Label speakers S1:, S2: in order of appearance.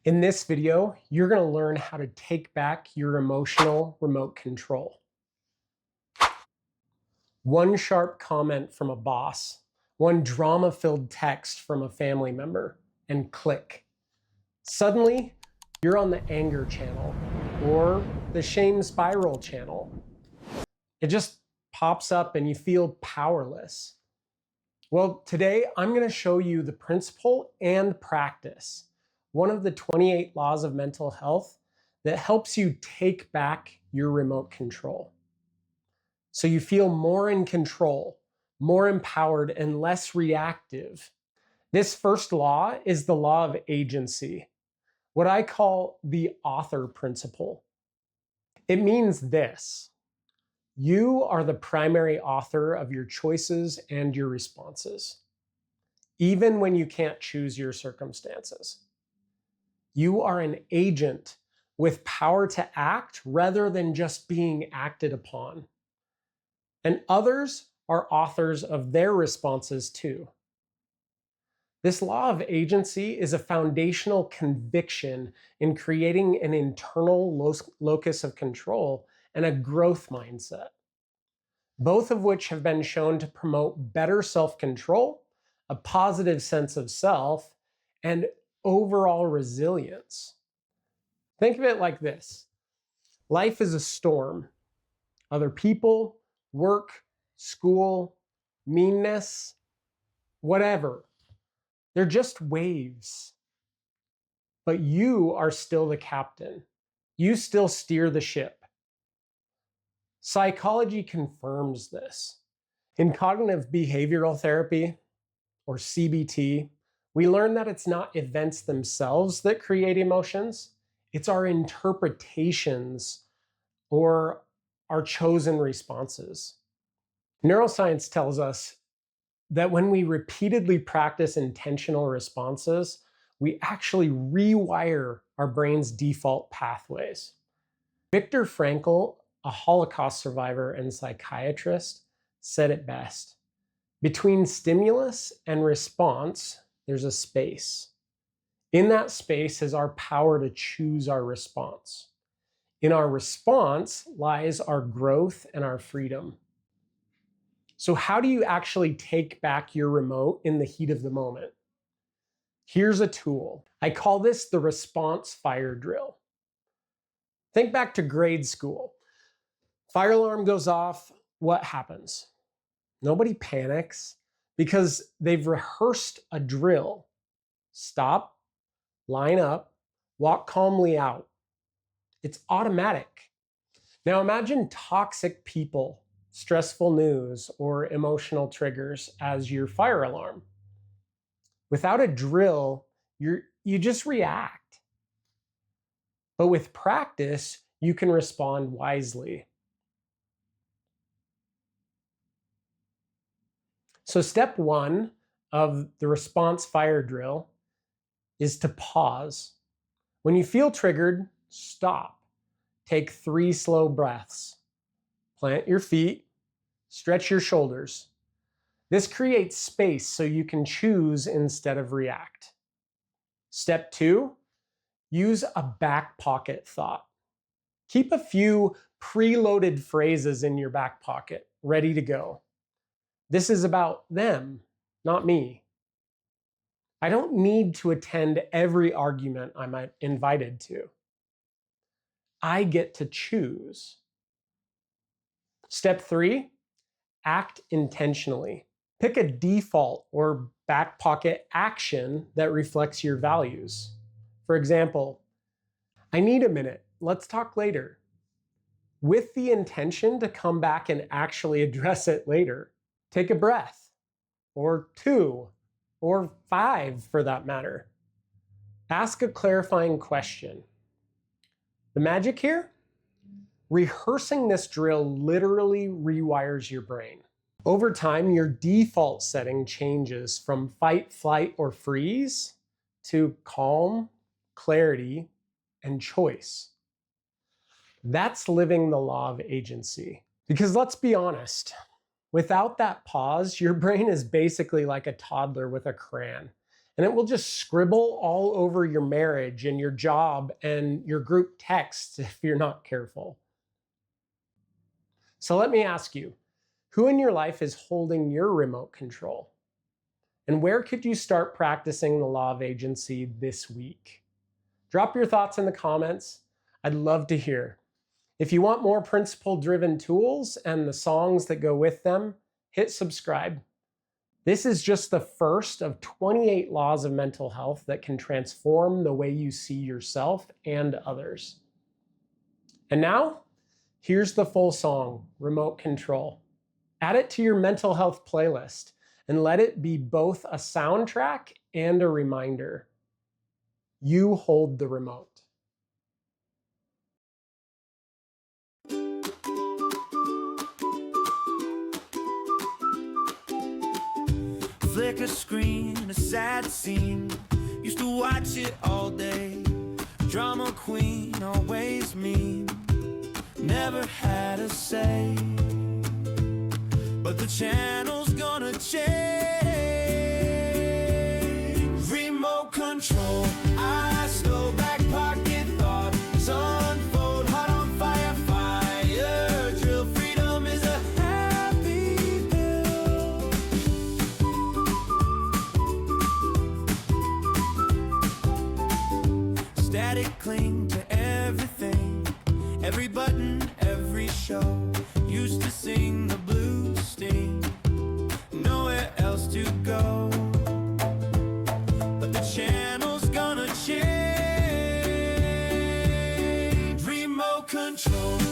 S1: In this video, you're going to learn how to take back your emotional remote control. One sharp comment from a boss, one drama-filled text from a family member, and click. Suddenly, you're on the anger channel or the shame spiral channel. It just pops up and you feel powerless. Well, today I'm going to show you the principle and practice, one of the 28 laws of mental health that helps you take back your remote control. So you feel more in control, more empowered, and less reactive. This first law is the law of agency, what I call the author principle. It means this: you are the primary author of your choices and your responses, even when you can't choose your circumstances. You are an agent with power to act rather than just being acted upon. And others are authors of their responses too. This law of agency is a foundational conviction in creating an internal locus of control and a growth mindset, both of which have been shown to promote better self-control, a positive sense of self, and overall resilience. Think of it like this: life is a storm. Other people, work, school, meanness, whatever. They're just waves. But you are still the captain. You still steer the ship. Psychology confirms this. In cognitive behavioral therapy, or CBT, we learn that it's not events themselves that create emotions. It's our interpretations or our chosen responses. Neuroscience tells us that when we repeatedly practice intentional responses, we actually rewire our brain's default pathways. Viktor Frankl, a Holocaust survivor and psychiatrist, said it best: between stimulus and response, there's a space. In that space is our power to choose our response. In our response lies our growth and our freedom. So how do you actually take back your remote in the heat of the moment? Here's a tool. I call this the response fire drill. Think back to grade school. Fire alarm goes off. What happens? Nobody panics because they've rehearsed a drill. Stop, line up, walk calmly out. It's automatic. Now imagine toxic people, stressful news, or emotional triggers as your fire alarm. Without a drill, you just react. But with practice, you can respond wisely. So step one of the response fire drill is to pause. When you feel triggered, stop. Take 3 slow breaths. Plant your feet, stretch your shoulders. This creates space so you can choose instead of react. Step 2, use a back pocket thought. Keep a few preloaded phrases in your back pocket, ready to go. This is about them, not me. I don't need to attend every argument I'm invited to. I get to choose. Step 3, act intentionally. Pick a default or back pocket action that reflects your values. For example, I need a minute. Let's talk later. With the intention to come back and actually address it later. Take a breath, or 2, or 5 for that matter. Ask a clarifying question. The magic here? Rehearsing this drill literally rewires your brain. Over time, your default setting changes from fight, flight, or freeze to calm, clarity, and choice. That's living the law of agency. Because let's be honest, without that pause, your brain is basically like a toddler with a crayon. and it will just scribble all over your marriage and your job and your group texts if you're not careful. So let me ask you, who in your life is holding your remote control? And where could you start practicing the law of agency this week? Drop your thoughts in the comments. I'd love to hear. If you want more principle-driven tools and the songs that go with them, hit subscribe. This is just the first of 28 laws of mental health that can transform the way you see yourself and others. And now, here's the full song, Remote Control. Add it to your mental health playlist and let it be both a soundtrack and a reminder. You hold the remote.
S2: Flicker screen, a sad scene. Used to watch it all day. Drama queen, always mean. Never had a say. But the channel's gonna change. Remote control, I slow back pocket thoughts unfold. Hot on fire, fire drill. Freedom is a happy pill. Static cling to everything, every button, every show. Used to sing the blues sting, nowhere else to go. But the channel's gonna change. Remote control.